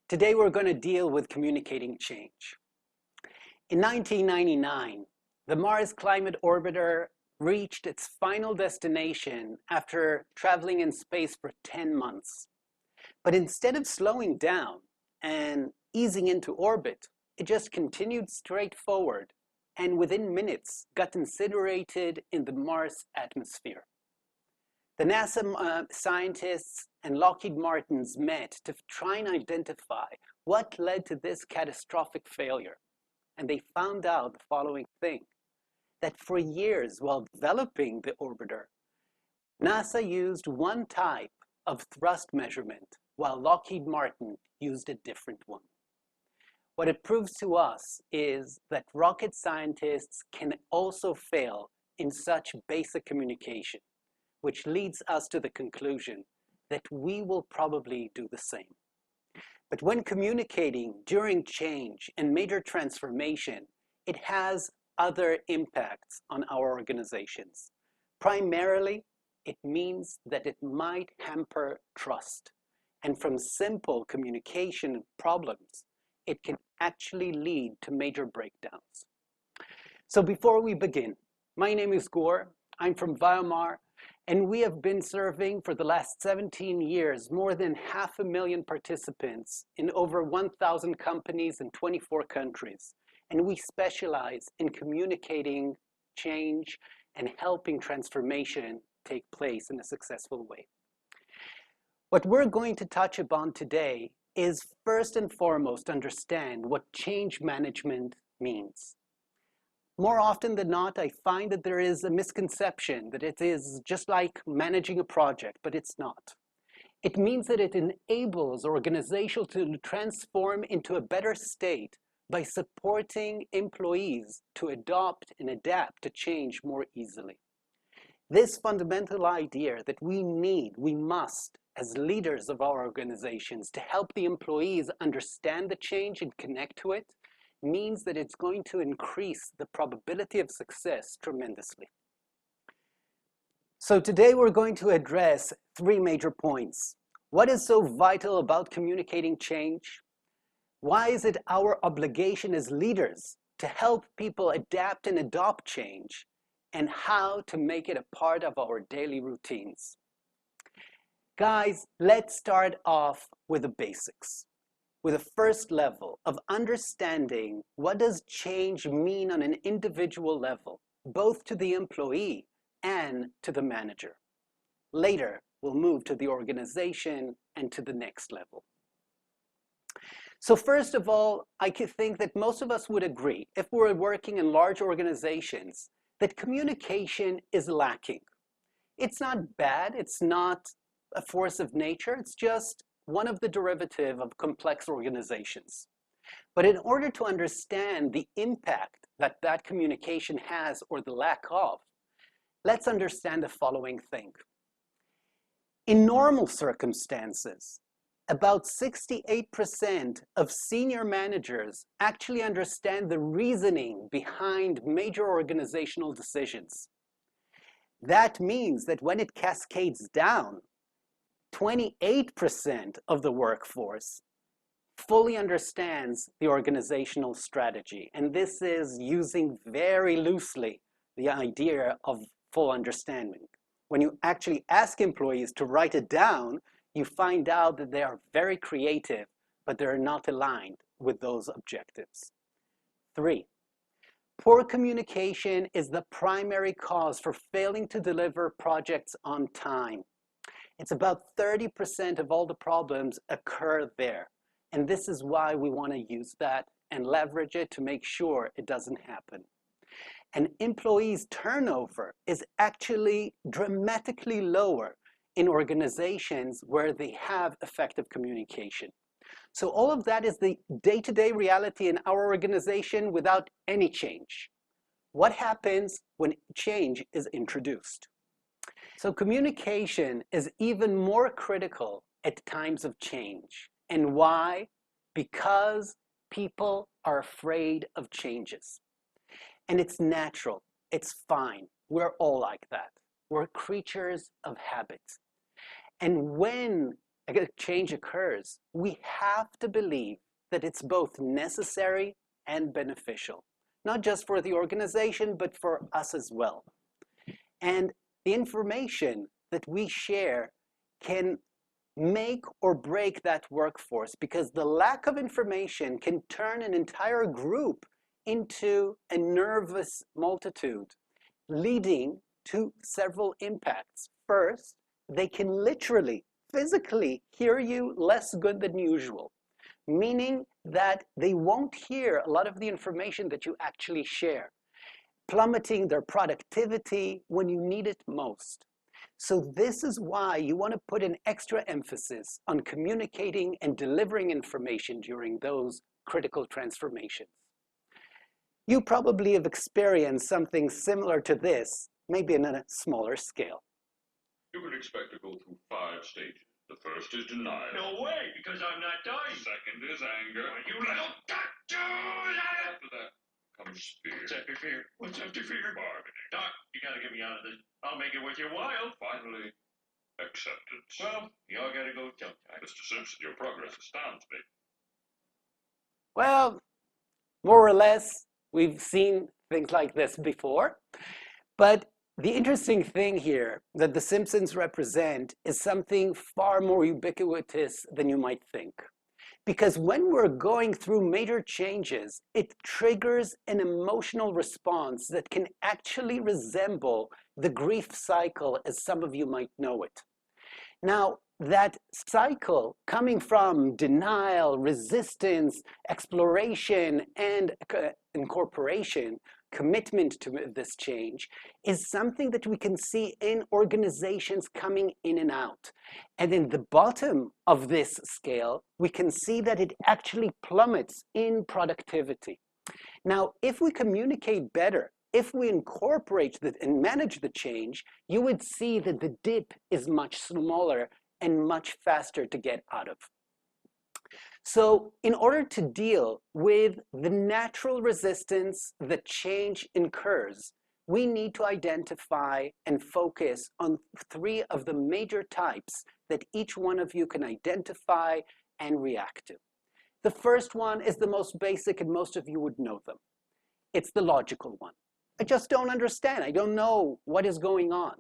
Today we're going to deal with communicating change. In 1999, the Mars Climate Orbiter reached its final destination after traveling in space for 10 months. But instead of slowing down and easing into orbit, it just continued straight forward and within minutes got incinerated in the Mars atmosphere. The NASA scientists and Lockheed Martins met to try and identify what led to this catastrophic failure. And they found out the following thing, that for years while developing the orbiter, NASA used one type of thrust measurement while Lockheed Martin used a different one. What it proves to us is that rocket scientists can also fail in such basic communication, which leads us to the conclusion that we will probably do the same. But when communicating during change and major transformation, it has other impacts on our organizations. Primarily, it means that it might hamper trust. And from simple communication problems, it can actually lead to major breakdowns. So before we begin, my name is Gore. I'm from Weimar, and we have been serving for the last 17 years more than 500,000 participants in over 1,000 companies in 24 countries. And we specialize in communicating change and helping transformation take place in a successful way. What we're going to touch upon today is first and foremost understand what change management means. More often than not, I find that there is a misconception that it is just like managing a project, but it's not. It means that it enables organizations to transform into a better state by supporting employees to adopt and adapt to change more easily. This fundamental idea that we must, as leaders of our organizations, to help the employees understand the change and connect to it, means that it's going to increase the probability of success tremendously. So today we're going to address three major points. What is so vital about communicating change? Why is it our obligation as leaders to help people adapt and adopt change? And how to make it a part of our daily routines. Guys, let's start off with the basics, with the first level of understanding what does change mean on an individual level, both to the employee and to the manager. Later, we'll move to the organization and to the next level. So first of all, I could think that most of us would agree, if we're working in large organizations, that communication is lacking. It's not bad, it's not a force of nature, it's just one of the derivatives of complex organizations. But in order to understand the impact that that communication has or the lack of, let's understand the following thing. In normal circumstances, about 68% of senior managers actually understand the reasoning behind major organizational decisions. That means that when it cascades down, 28% of the workforce fully understands the organizational strategy. And this is using very loosely the idea of full understanding. When you actually ask employees to write it down, you find out that they are very creative, but they're not aligned with those objectives. 3, poor communication is the primary cause for failing to deliver projects on time. It's about 30% of all the problems occur there. And this is why we want to use that and leverage it to make sure it doesn't happen. And employees' turnover is actually dramatically lower in organizations where they have effective communication. So all of that is the day-to-day reality in our organization without any change. What happens when change is introduced? So communication is even more critical at times of change. And why? Because people are afraid of changes. And it's natural, it's fine. We're all like that. We're creatures of habit. And when a change occurs, we have to believe that it's both necessary and beneficial, not just for the organization, but for us as well. And the information that we share can make or break that workforce, because the lack of information can turn an entire group into a nervous multitude, leading to several impacts. First, they can literally, physically hear you less good than usual, meaning that they won't hear a lot of the information that you actually share, plummeting their productivity when you need it most. So this is why you want to put an extra emphasis on communicating and delivering information during those critical transformations. You probably have experienced something similar to this, maybe on a smaller scale. You can expect to go through 5 stages. The first is denial. No way, because I'm not dying. Second is anger. Well, you little duck, do that! After that comes fear. What's after fear? What's after fear? Bargaining. Doc, you gotta get me out of this. I'll make it worth your while. Finally, acceptance. Well, y'all gotta go jump time. Mr. Simpson, your progress astounds me. Well, more or less, we've seen things like this before. But the interesting thing here that the Simpsons represent is something far more ubiquitous than you might think. Because when we're going through major changes, it triggers an emotional response that can actually resemble the grief cycle, as some of you might know it. Now, that cycle coming from denial, resistance, exploration, and incorporation, commitment to this change, is something that we can see in organizations coming in and out. And in the bottom of this scale, we can see that it actually plummets in productivity. Now, if we communicate better, if we incorporate and manage the change, you would see that the dip is much smaller and much faster to get out of. So in order to deal with the natural resistance that change incurs, we need to identify and focus on 3 of the major types that each one of you can identify and react to. The first one is the most basic, and most of you would know them. It's the logical one. I just don't understand. I don't know what is going on.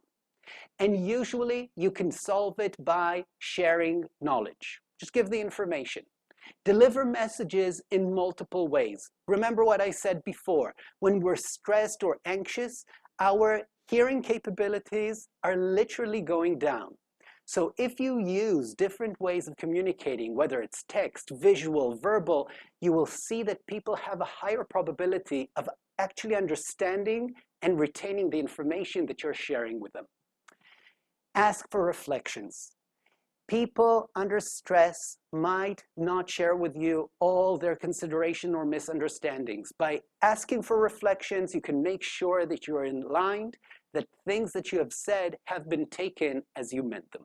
And usually you can solve it by sharing knowledge. Just give the information. Deliver messages in multiple ways. Remember what I said before. When we're stressed or anxious, our hearing capabilities are literally going down. So if you use different ways of communicating, whether it's text, visual, verbal, you will see that people have a higher probability of actually understanding and retaining the information that you're sharing with them. Ask for reflections. People under stress might not share with you all their consideration or misunderstandings. By asking for reflections, you can make sure that you're in line, that things that you have said have been taken as you meant them.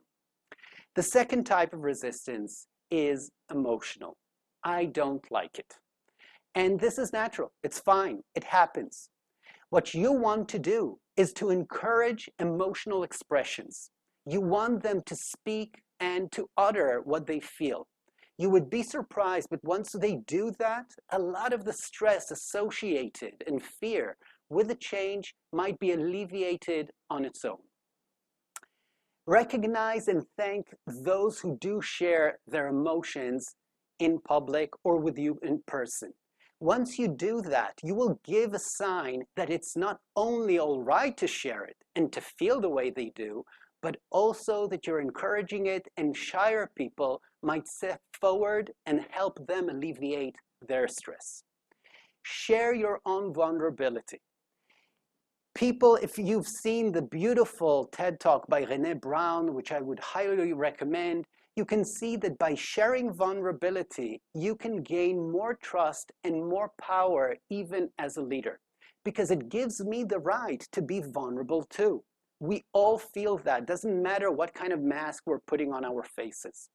The second type of resistance is emotional. I don't like it. And this is natural. It's fine. It happens. What you want to do is to encourage emotional expressions. You want them to speak and to utter what they feel. You would be surprised, but once they do that, a lot of the stress associated and fear with the change might be alleviated on its own. Recognize and thank those who do share their emotions in public or with you in person. Once you do that, you will give a sign that it's not only all right to share it and to feel the way they do, but also that you're encouraging it, and shyer people might step forward and help them alleviate their stress. Share your own vulnerability. People, if you've seen the beautiful TED Talk by Brené Brown, which I would highly recommend, you can see that by sharing vulnerability, you can gain more trust and more power even as a leader, because it gives me the right to be vulnerable too. We all feel that. Doesn't matter what kind of mask we're putting on our faces.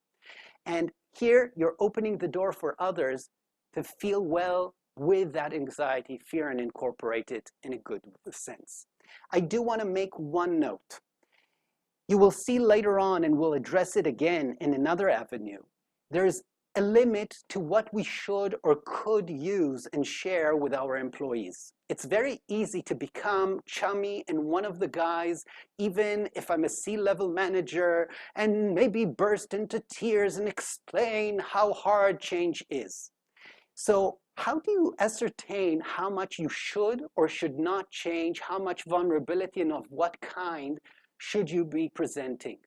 And here you're opening the door for others to feel well with that anxiety, fear, and incorporate it in a good sense. I do want to make one note. You will see later on, and we'll address it again in another avenue, there's a limit to what we should or could use and share with our employees. It's very easy to become chummy and one of the guys, even if I'm a C-level manager, and maybe burst into tears and explain how hard change is. So how do you ascertain how much you should or should not change, how much vulnerability and of what kind should you be presenting?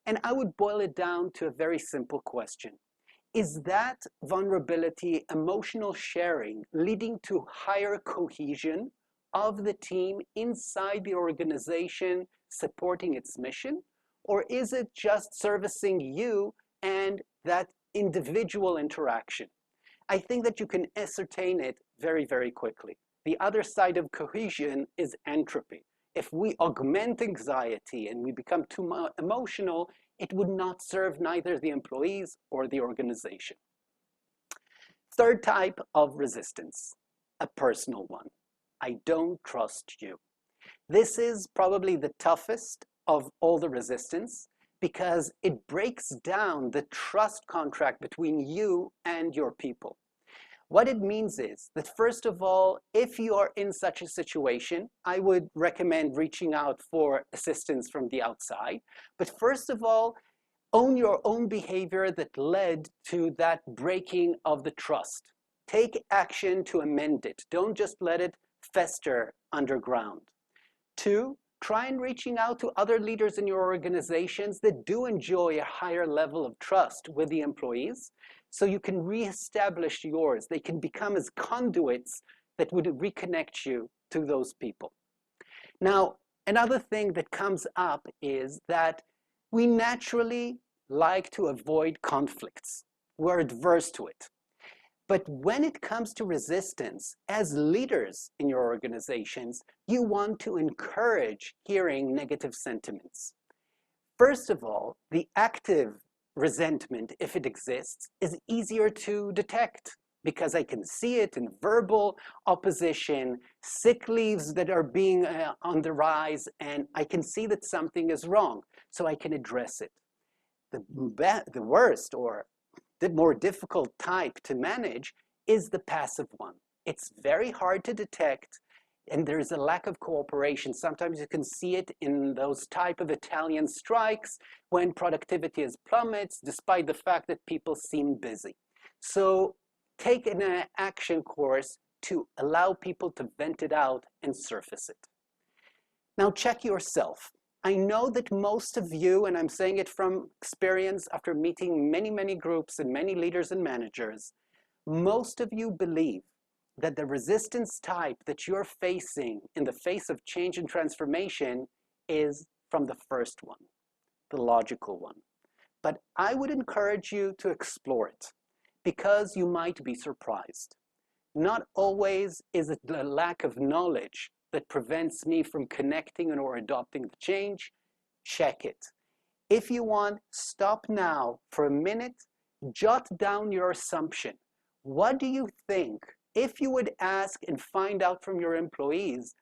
And I would boil it down to a very simple question. Is that vulnerability, emotional sharing, leading to higher cohesion of the team inside the organization, supporting its mission? Or is it just servicing you and that individual interaction? I think that you can ascertain it very, very quickly. The other side of cohesion is entropy. If we augment anxiety and we become too emotional, it would not serve neither the employees or the organization. Third type of resistance, a personal one. I don't trust you. This is probably the toughest of all the resistance because it breaks down the trust contract between you and your people. What it means is that, first of all, if you are in such a situation, I would recommend reaching out for assistance from the outside. But first of all, own your own behavior that led to that breaking of the trust. Take action to amend it. Don't just let it fester underground. 2, try and reaching out to other leaders in your organizations that do enjoy a higher level of trust with the employees, so you can reestablish yours. They can become as conduits that would reconnect you to those people. Now, another thing that comes up is that we naturally like to avoid conflicts. We're adverse to it. But when it comes to resistance, as leaders in your organizations, you want to encourage hearing negative sentiments. First of all, the active resentment, if it exists, is easier to detect because I can see it in verbal opposition, sick leaves that are being on the rise, and I can see that something is wrong, so I can address it. The worst or the more difficult type to manage is the passive one. It's very hard to detect, and there's a lack of cooperation. Sometimes you can see it in those type of Italian strikes when productivity is plummets, despite the fact that people seem busy. So take an action course to allow people to vent it out and surface it. Now check yourself. I know that most of you, and I'm saying it from experience after meeting many, many groups and many leaders and managers, most of you believe that the resistance type that you're facing in the face of change and transformation is from the first one, the logical one. But I would encourage you to explore it because you might be surprised. Not always is it the lack of knowledge that prevents me from connecting or adopting the change. Check it. If you want, stop now for a minute, jot down your assumption. What do you think, if you would ask and find out from your employees,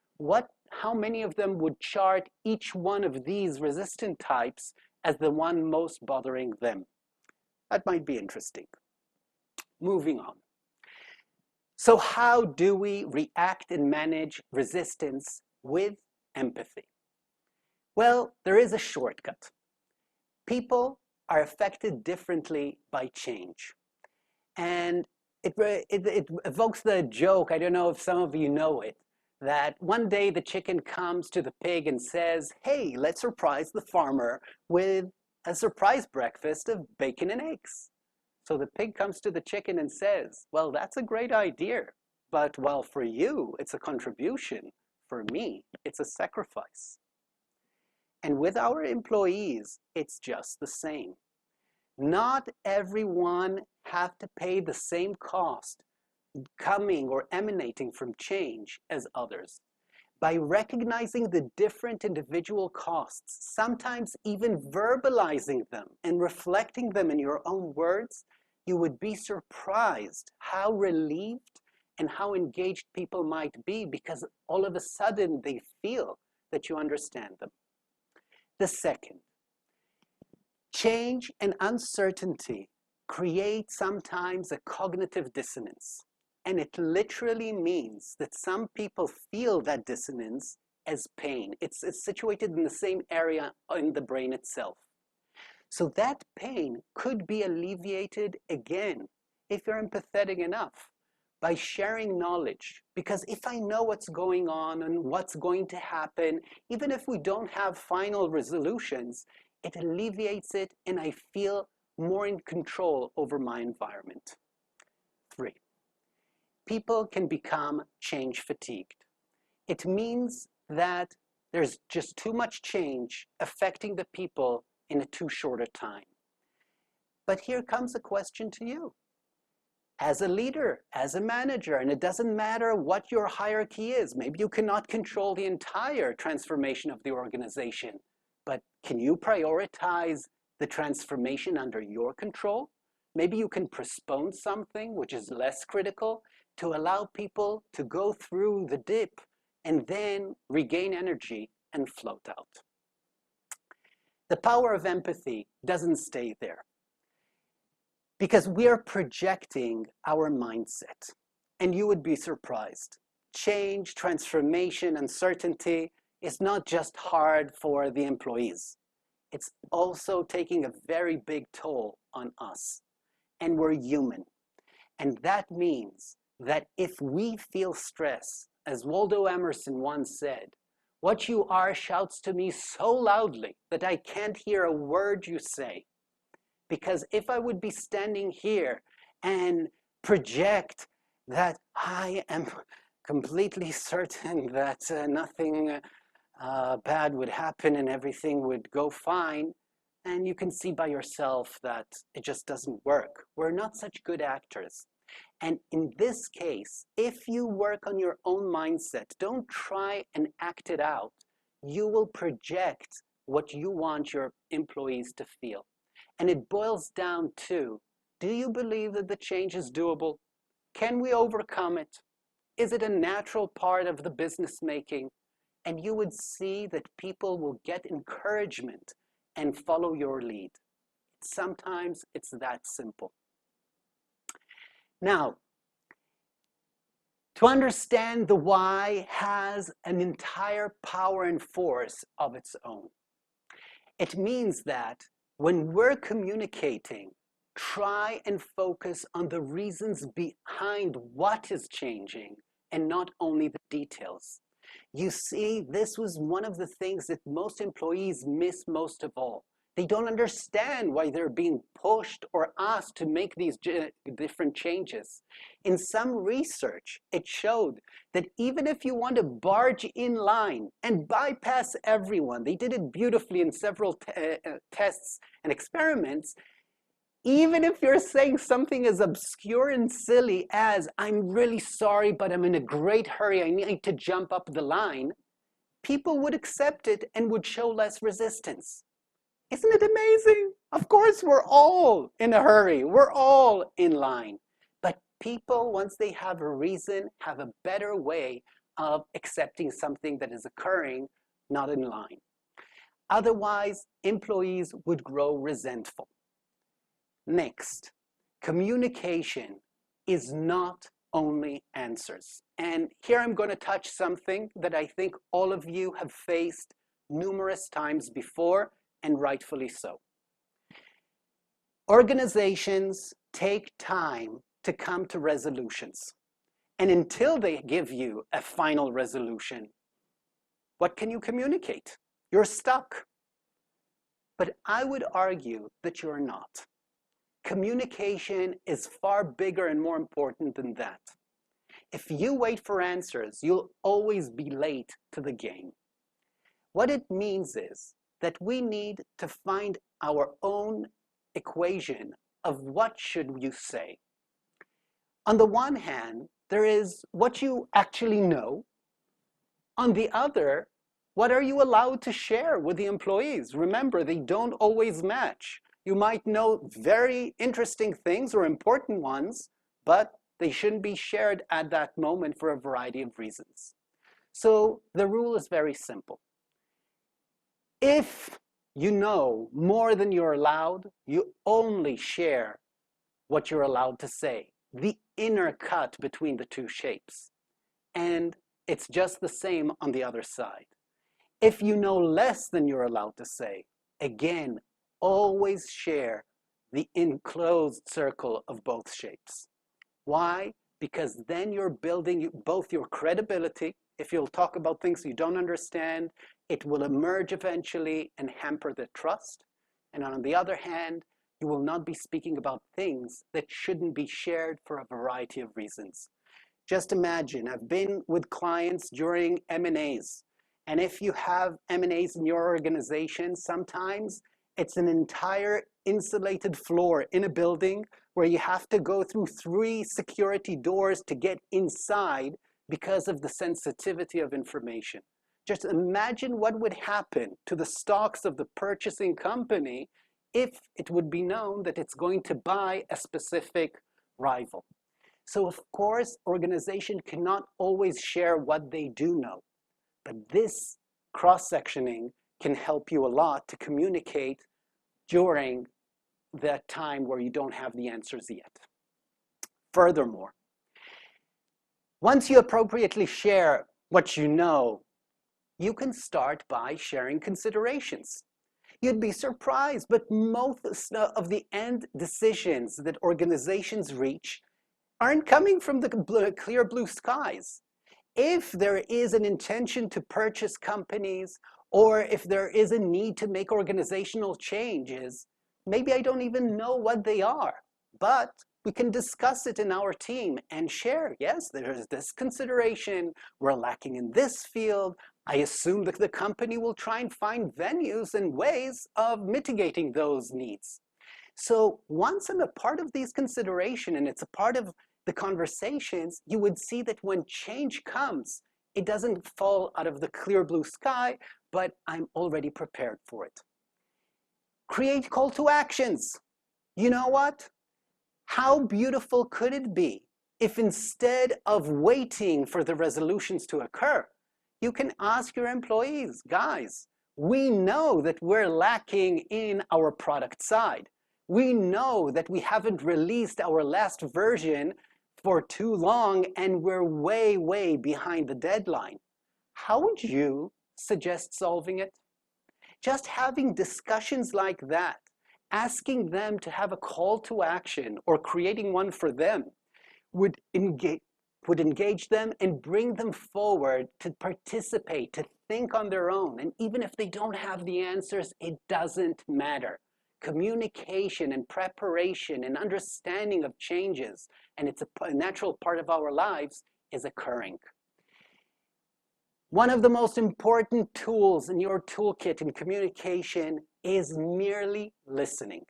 how many of them would chart each one of these resistant types as the one most bothering them? That might be interesting. Moving on. So how do we react and manage resistance with empathy? Well, there is a shortcut. People are affected differently by change. And it evokes the joke, I don't know if some of you know it, that one day the chicken comes to the pig and says, hey, let's surprise the farmer with a surprise breakfast of bacon and eggs. So the pig comes to the chicken and says, well, that's a great idea, but while for you it's a contribution, for me it's a sacrifice. And with our employees, it's just the same. Not everyone have to pay the same cost coming or emanating from change as others. By recognizing the different individual costs, sometimes even verbalizing them and reflecting them in your own words, you would be surprised how relieved and how engaged people might be because all of a sudden they feel that you understand them. The second, Change and uncertainty create sometimes a cognitive dissonance. And it literally means that some people feel that dissonance as pain. It's situated in the same area in the brain itself. So that pain could be alleviated again, if you're empathetic enough, by sharing knowledge. Because if I know what's going on and what's going to happen, even if we don't have final resolutions, it alleviates it and I feel more in control over my environment. 3, people can become change fatigued. It means that there's just too much change affecting the people in a too short a time. But here comes a question to you. As a leader, as a manager, and it doesn't matter what your hierarchy is, maybe you cannot control the entire transformation of the organization, but can you prioritize the transformation under your control? Maybe you can postpone something which is less critical to allow people to go through the dip and then regain energy and float out. The power of empathy doesn't stay there, because we are projecting our mindset. And you would be surprised. Change, transformation, uncertainty is not just hard for the employees. It's also taking a very big toll on us. And we're human. And that means that if we feel stress, as Waldo Emerson once said, what you are shouts to me so loudly that I can't hear a word you say. Because if I would be standing here and project that I am completely certain that nothing bad would happen and everything would go fine, and you can see by yourself that it just doesn't work. We're not such good actors. And in this case, if you work on your own mindset, don't try and act it out, you will project what you want your employees to feel. And it boils down to, do you believe that the change is doable? Can we overcome it? Is it a natural part of the business making? And you would see that people will get encouragement and follow your lead. Sometimes it's that simple. Now, to understand the why has an entire power and force of its own. It means that when we're communicating, try and focus on the reasons behind what is changing and not only the details. You see, this was one of the things that most employees miss most of all. They don't understand why they're being pushed or asked to make these different changes. In some research, it showed that even if you want to barge in line and bypass everyone, they did it beautifully in several tests and experiments, even if you're saying something as obscure and silly as, I'm really sorry, but I'm in a great hurry, I need to jump up the line, people would accept it and would show less resistance. Isn't it amazing? Of course, we're all in a hurry. We're all in line. But people, once they have a reason, have a better way of accepting something that is occurring, not in line. Otherwise, employees would grow resentful. Next, communication is not only answers. And here I'm going to touch something that I think all of you have faced numerous times before, and rightfully so. Organizations take time to come to resolutions. And until they give you a final resolution, what can you communicate? You're stuck. But I would argue that you're not. Communication is far bigger and more important than that. If you wait for answers, you'll always be late to the game. What it means is that we need to find our own equation of what should you say. On the one hand, there is what you actually know. On the other, what are you allowed to share with the employees? Remember, they don't always match. You might know very interesting things or important ones, but they shouldn't be shared at that moment for a variety of reasons. So the rule is very simple. If you know more than you're allowed, you only share what you're allowed to say, the inner cut between the two shapes. And it's just the same on the other side. If you know less than you're allowed to say, again, always share the enclosed circle of both shapes. Why? Because then you're building both your credibility. If you'll talk about things you don't understand, it will emerge eventually and hamper the trust. And on the other hand, you will not be speaking about things that shouldn't be shared for a variety of reasons. Just imagine, I've been with clients during M&As, and if you have M&As in your organization, sometimes it's an entire insulated floor in a building where you have to go through 3 security doors to get inside because of the sensitivity of information. Just imagine what would happen to the stocks of the purchasing company if it would be known that it's going to buy a specific rival. So of course, organization cannot always share what they do know, but this cross-sectioning can help you a lot to communicate during that time where you don't have the answers yet. Furthermore, once you appropriately share what you know, you can start by sharing considerations. You'd be surprised, but most of the end decisions that organizations reach aren't coming from the clear blue skies. If there is an intention to purchase companies, or if there is a need to make organizational changes, maybe I don't even know what they are, but we can discuss it in our team and share, yes, there's this consideration, we're lacking in this field. I assume that the company will try and find venues and ways of mitigating those needs. So once I'm a part of these considerations and it's a part of the conversations, you would see that when change comes, it doesn't fall out of the clear blue sky, but I'm already prepared for it. Create call to actions. You know what? How beautiful could it be if instead of waiting for the resolutions to occur, you can ask your employees, guys, we know that we're lacking in our product side. We know that we haven't released our last version for too long and we're way, way behind the deadline. How would you suggest solving it? Just having discussions like that, asking them to have a call to action or creating one for them would engage them and bring them forward to participate, to think on their own. And even if they don't have the answers, it doesn't matter. Communication and preparation and understanding of changes, and it's a natural part of our lives, is occurring. One of the most important tools in your toolkit in communication is merely listening.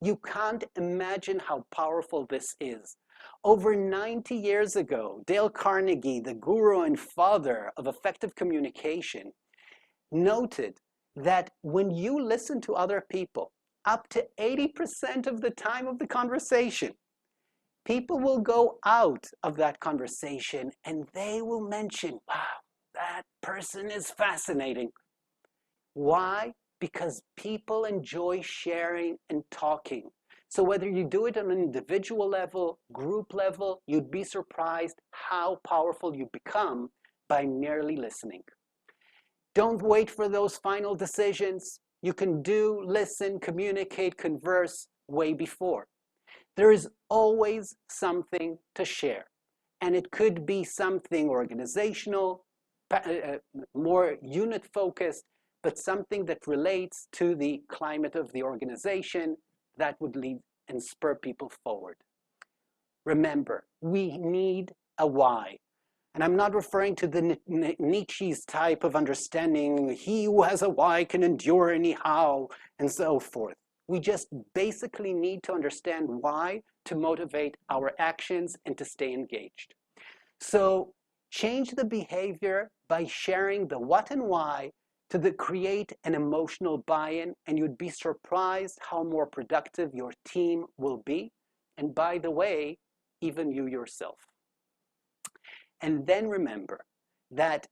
You can't imagine how powerful this is. Over 90 years ago, Dale Carnegie, the guru and father of effective communication, noted that when you listen to other people, up to 80% of the time of the conversation, people will go out of that conversation and they will mention, wow, that person is fascinating. Why? Because people enjoy sharing and talking. So whether you do it on an individual level, group level, you'd be surprised how powerful you become by merely listening. Don't wait for those final decisions. You can do, listen, communicate, converse way before. There is always something to share. And it could be something organizational, more unit-focused, but something that relates to the climate of the organization that would lead and spur people forward. Remember, we need a why. And I'm not referring to the Nietzsche's type of understanding, he who has a why can endure anyhow, and so forth. We just basically need to understand why to motivate our actions and to stay engaged. So change the behavior by sharing the what and why to create an emotional buy-in, and you'd be surprised how more productive your team will be. And by the way, even you yourself. And then remember that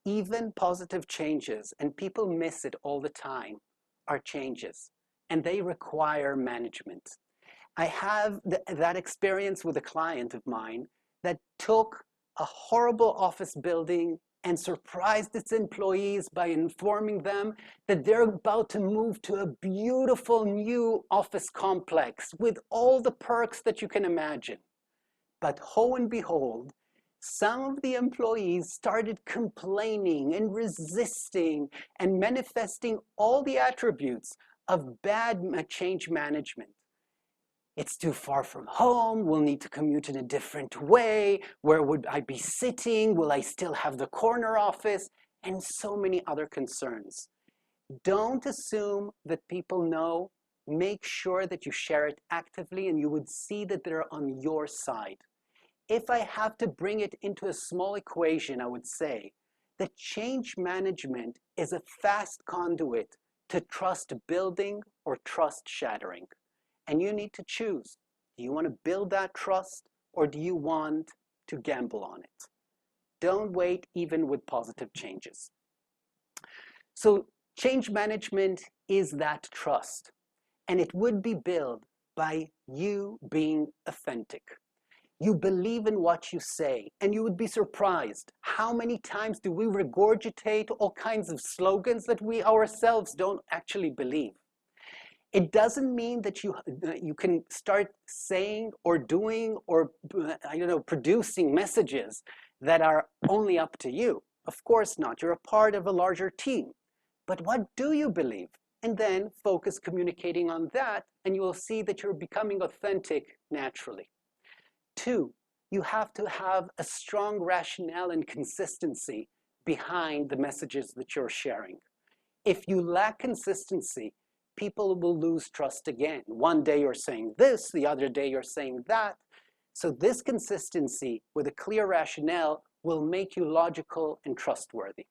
even positive changes, and people miss it all the time, are changes, and they require management. I have that experience with a client of mine that took a horrible office building and surprised its employees by informing them that they're about to move to a beautiful new office complex with all the perks that you can imagine. But lo and behold, some of the employees started complaining and resisting and manifesting all the attributes of bad change management. It's too far from home, we'll need to commute in a different way, where would I be sitting, will I still have the corner office, and so many other concerns. Don't assume that people know. Make sure that you share it actively and you would see that they're on your side. If I have to bring it into a small equation, I would say that change management is a fast conduit to trust building or trust shattering. And you need to choose. Do you want to build that trust or do you want to gamble on it? Don't wait even with positive changes. So change management is that trust, and it would be built by you being authentic. You believe in what you say, and you would be surprised how many times do we regurgitate all kinds of slogans that we ourselves don't actually believe. It doesn't mean that you can start saying or doing or producing messages that are only up to you. Of course not. You're a part of a larger team. But what do you believe? And then focus communicating on that, and you will see that you're becoming authentic naturally. 2, you have to have a strong rationale and consistency behind the messages that you're sharing. If you lack consistency, people will lose trust again. One day you're saying this, the other day you're saying that. So this consistency with a clear rationale will make you logical and trustworthy.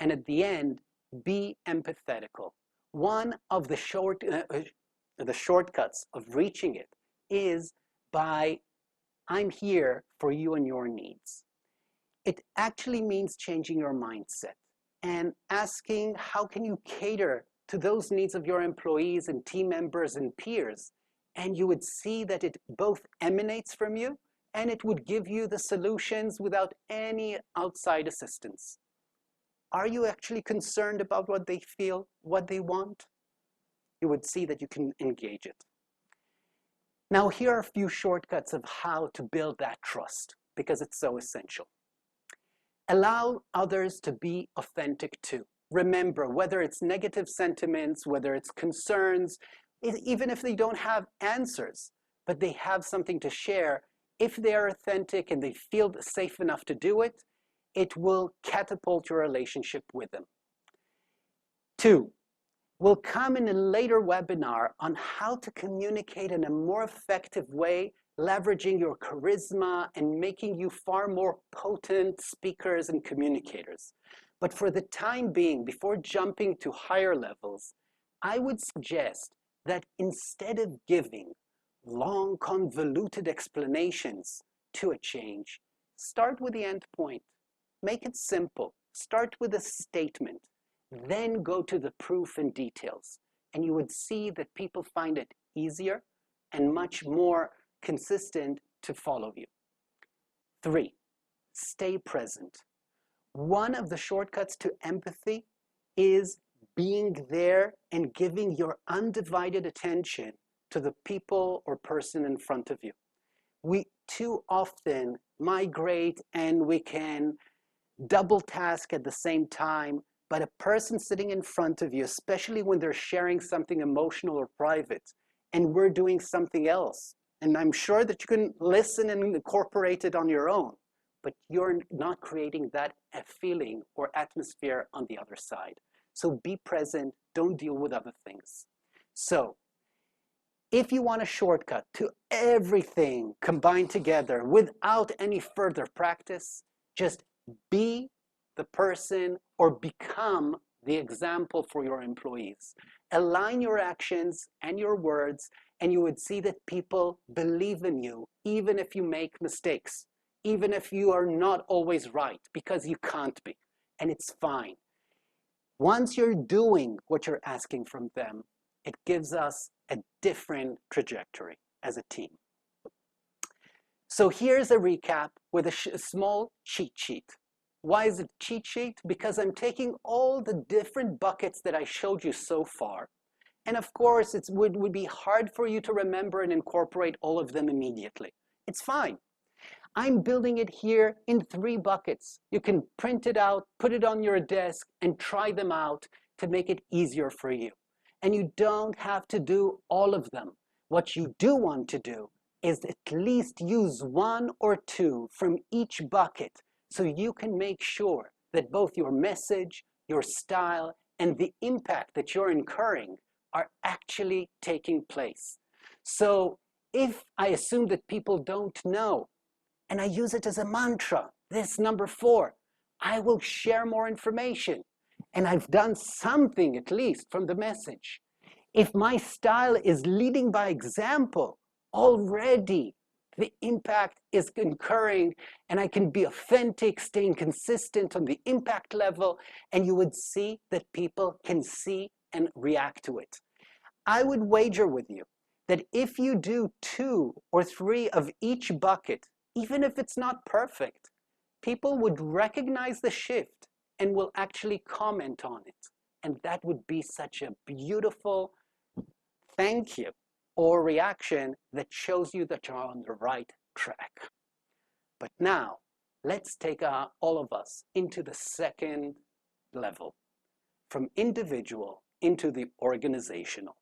And at the end, be empathetical. One of the shortcuts of reaching it is by, I'm here for you and your needs. It actually means changing your mindset and asking, how can you cater to those needs of your employees and team members and peers? And you would see that it both emanates from you and it would give you the solutions without any outside assistance. Are you actually concerned about what they feel, what they want? You would see that you can engage it. Now, here are a few shortcuts of how to build that trust, because it's so essential. Allow others to be authentic too. Remember, whether it's negative sentiments, whether it's concerns, even if they don't have answers, but they have something to share, if they are authentic and they feel safe enough to do it, it will catapult your relationship with them. 2, we'll come in a later webinar on how to communicate in a more effective way, leveraging your charisma and making you far more potent speakers and communicators. But for the time being, before jumping to higher levels, I would suggest that instead of giving long, convoluted explanations to a change, start with the end point. Make it simple. Start with a statement. Then go to the proof and details. And you would see that people find it easier and much more consistent to follow you. 3, stay present. One of the shortcuts to empathy is being there and giving your undivided attention to the people or person in front of you. We too often migrate and we can double task at the same time, but a person sitting in front of you, especially when they're sharing something emotional or private, and we're doing something else, and I'm sure that you can listen and incorporate it on your own, but you're not creating that feeling or atmosphere on the other side. So be present, don't deal with other things. So if you want a shortcut to everything combined together without any further practice, just be the person or become the example for your employees. Align your actions and your words, and you would see that people believe in you, even if you make mistakes, even if you are not always right, because you can't be, and it's fine. Once you're doing what you're asking from them, it gives us a different trajectory as a team. So here's a recap with a small cheat sheet. Why is it a cheat sheet? Because I'm taking all the different buckets that I showed you so far. And of course, it would be hard for you to remember and incorporate all of them immediately. It's fine. I'm building it here in 3 buckets. You can print it out, put it on your desk, and try them out to make it easier for you. And you don't have to do all of them. What you do want to do is at least use 1 or 2 from each bucket so you can make sure that both your message, your style, and the impact that you're incurring are actually taking place. So if I assume that people don't know, and I use it as a mantra, this number 4, I will share more information. And I've done something at least from the message. If my style is leading by example, already the impact is incurring, and I can be authentic, staying consistent on the impact level, and you would see that people can see and react to it. I would wager with you that if you do 2 or 3 of each bucket, even if it's not perfect, people would recognize the shift and will actually comment on it. And that would be such a beautiful thank you or reaction that shows you that you're on the right track. But now, let's take all of us into the second level, from individual into the organizational.